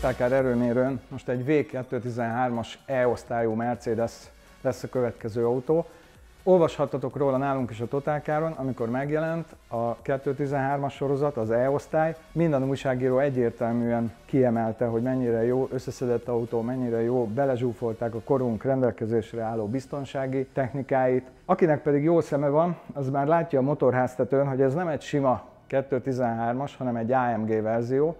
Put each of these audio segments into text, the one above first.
Total Car erőmérőn most egy V213-as E-osztályú Mercedes lesz a következő autó. Olvashattatok róla nálunk is a Total Caron, amikor megjelent a 213-as sorozat, az E-osztály. Minden újságíró egyértelműen kiemelte, hogy mennyire jó összeszedett autó, mennyire jó, belezsúfolták a korunk rendelkezésre álló biztonsági technikáit. Akinek pedig jó szeme van, az már látja a motorháztetőn, hogy ez nem egy sima 213-as, hanem egy AMG verzió,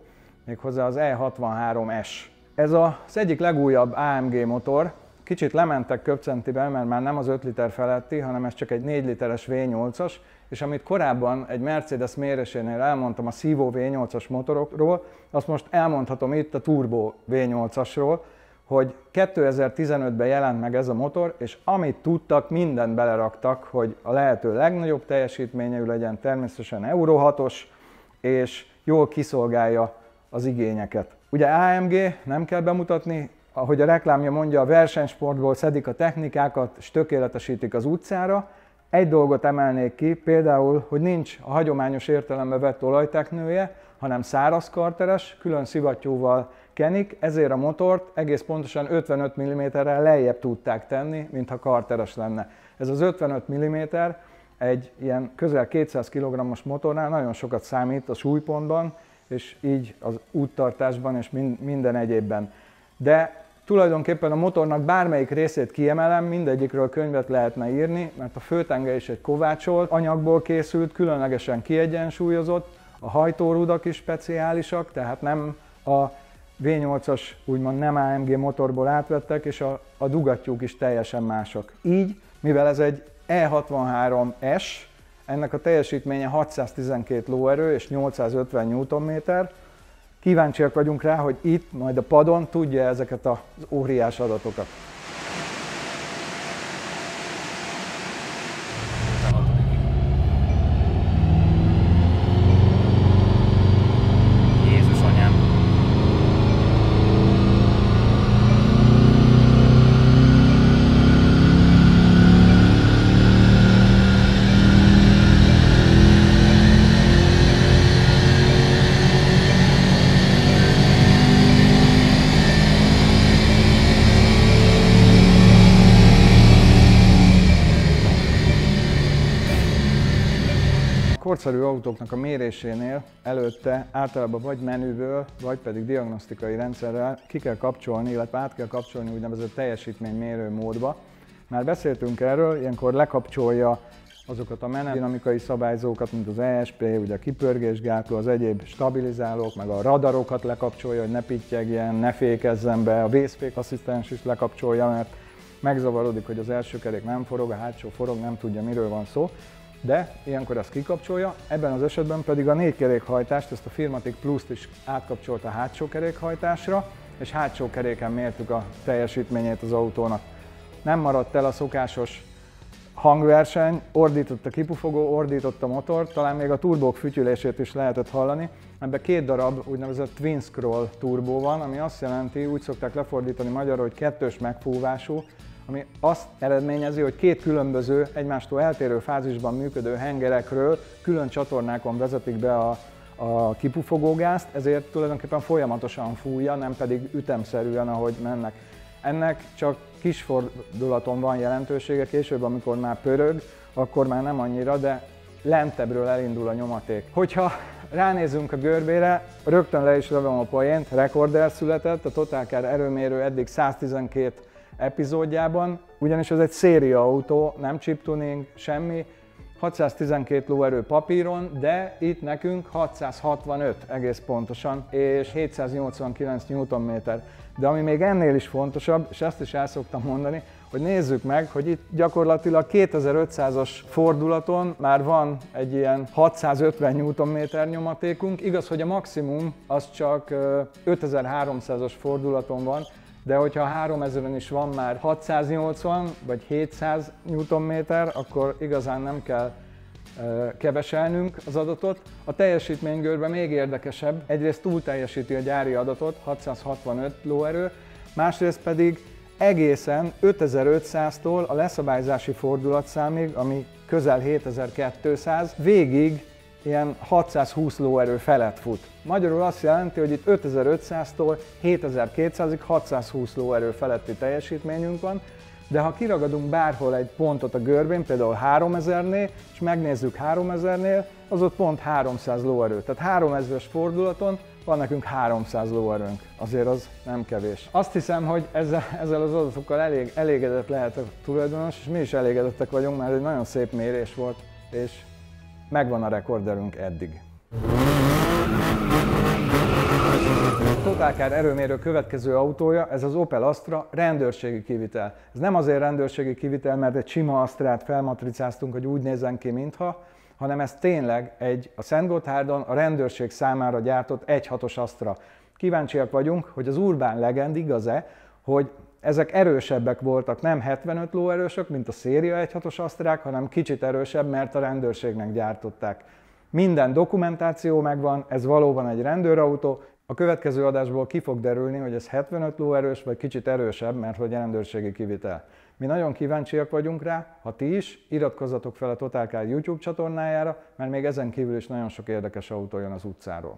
méghozzá az E63S. Ez az egyik legújabb AMG motor. Kicsit lementek köbcentiben, mert már nem az 5 liter feletti, hanem ez csak egy 4 literes V8-as, és amit korábban egy Mercedes mérésénél elmondtam a szívó V8-as motorokról, azt most elmondhatom itt a turbo V8-asról, hogy 2015-ben jelent meg ez a motor, és amit tudtak, mindent beleraktak, hogy a lehető legnagyobb teljesítményű legyen, természetesen Euro 6-os, és jól kiszolgálja az igényeket. Ugye AMG, nem kell bemutatni, ahogy a reklámja mondja, a versenysportból szedik a technikákat, és tökéletesítik az utcára. Egy dolgot emelnék ki, például, hogy nincs a hagyományos értelembe vett olajteknője, hanem száraz karteres, külön szivattyúval kenik, ezért a motort egész pontosan 55 mm-rel lejjebb tudták tenni, mintha karteres lenne. Ez az 55 mm egy ilyen közel 200 kg-os motornál nagyon sokat számít a súlypontban, és így az úttartásban és minden egyébben. De tulajdonképpen a motornak bármelyik részét kiemelem, mindegyikről könyvet lehetne írni, mert a főtenge is egy kovácsolt anyagból készült, különlegesen kiegyensúlyozott, a hajtórudak is speciálisak, tehát nem a V8-as, úgymond nem AMG motorból átvettek, és a dugattyúk is teljesen mások. Így, mivel ez egy E63S, ennek a teljesítménye 612 lóerő és 850 Nm, kíváncsiak vagyunk rá, hogy itt, majd a padon tudja ezeket az óriás adatokat. Jézus anyám! Korszerű autóknak a mérésénél előtte általában vagy menüből, vagy pedig diagnosztikai rendszerrel ki kell kapcsolni, illetve át kell kapcsolni úgynevezett teljesítménymérő módba. Már beszéltünk erről, ilyenkor lekapcsolja azokat a menetdinamikai szabályzókat, mint az ESP, ugye a kipörgésgátló, az egyéb stabilizálók, meg a radarokat lekapcsolja, hogy ne pittyegjen, ne fékezzen be, a vészfékasszisztens is lekapcsolja, mert megzavarodik, hogy az első kerék nem forog, a hátsó forog, nem tudja, miről van szó. De ilyenkor ezt kikapcsolja, ebben az esetben pedig a 4 kerékhajtást, ezt a Firmatic Plus-t is átkapcsolta a hátsó kerékhajtásra, és hátsó keréken mértük a teljesítményét az autónak. Nem maradt el a szokásos hangverseny, ordított a kipufogó, ordított a motor, talán még a turbók fütyülését is lehetett hallani. Ebben 2 darab úgynevezett Twin Scroll turbó van, ami azt jelenti, úgy szokták lefordítani magyarra, hogy kettős megfúvású, ami azt eredményezi, hogy 2 különböző, egymástól eltérő fázisban működő hengerekről külön csatornákon vezetik be a kipufogógázt, ezért tulajdonképpen folyamatosan fújja, nem pedig ütemszerűen, ahogy mennek. Ennek csak kis fordulaton van jelentősége, később, amikor már pörög, akkor már nem annyira, de lentebbről elindul a nyomaték. Hogyha ránézünk a görbére, rögtön le is lövöm a poént, rekorder született, a Total Car erőmérő eddig 112 epizódjában, ugyanis ez egy szériaautó, nem chip tuning, semmi, 612 lóerő papíron, de itt nekünk 665 egész pontosan, és 789 Nm. De ami még ennél is fontosabb, és ezt is el szoktam mondani, hogy nézzük meg, hogy itt gyakorlatilag 2500-as fordulaton már van egy ilyen 650 Nm nyomatékunk, igaz, hogy a maximum az csak 5300-as fordulaton van, de hogyha 3000-en is van már 680 vagy 700 Nm, akkor igazán nem kell keveselnünk az adatot. A teljesítménygörbe még érdekesebb, egyrészt túlteljesíti a gyári adatot, 665 lóerő, másrészt pedig egészen 5500-tól a leszabályzási fordulatszámig, ami közel 7200, végig ilyen 620 lóerő felett fut. Magyarul azt jelenti, hogy itt 5500-tól 7200-ig 620 lóerő feletti teljesítményünk van, de ha kiragadunk bárhol egy pontot a görbén, például 3000-nél, és megnézzük 3000-nél, az ott pont 300 lóerő. Tehát 3000-es fordulaton van nekünk 300 lóerőnk. Azért az nem kevés. Azt hiszem, hogy ezzel az adatokkal elégedett lehet a tulajdonos, és mi is elégedettek vagyunk, mert egy nagyon szép mérés volt, és megvan a rekorderünk eddig. A Total Car erőmérő következő autója, ez az Opel Astra rendőrségi kivitel. Ez nem azért rendőrségi kivitel, mert egy sima Astrát felmatricáztunk, hogy úgy nézzen ki, mintha, hanem ez tényleg a Szentgotthárdon a rendőrség számára gyártott 1.6-os Astra. Kíváncsiak vagyunk, hogy az Urban Legend igaz-e, hogy ezek erősebbek voltak, nem 75 lóerősök, mint a széria 1.6-os Astrák, hanem kicsit erősebb, mert a rendőrségnek gyártották. Minden dokumentáció megvan, ez valóban egy rendőrautó. A következő adásból ki fog derülni, hogy ez 75 lóerős, vagy kicsit erősebb, mert hogy rendőrségi kivitel. Mi nagyon kíváncsiak vagyunk rá, ha ti is, iratkozzatok fel a Total Car YouTube csatornájára, mert még ezen kívül is nagyon sok érdekes autó jön az utcáról.